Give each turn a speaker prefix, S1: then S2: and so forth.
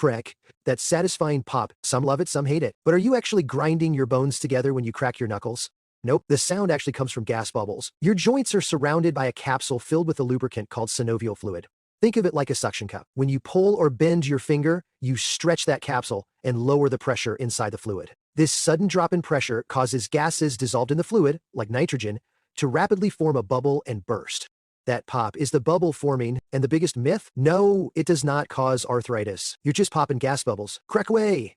S1: crack, that satisfying pop. Some love it, some hate it. But are you actually grinding your bones together when you crack your knuckles? Nope, the sound actually comes from gas bubbles. Your joints are surrounded by a capsule filled with a lubricant called synovial fluid. Think of it like a suction cup. When you pull or bend your finger, you stretch that capsule and lower the pressure inside the fluid. This sudden drop in pressure causes gases dissolved in the fluid, like nitrogen, to rapidly form a bubble and burst. That pop is the bubble forming, and the biggest myth? No, it does not cause arthritis. You're just popping gas bubbles. Crack away!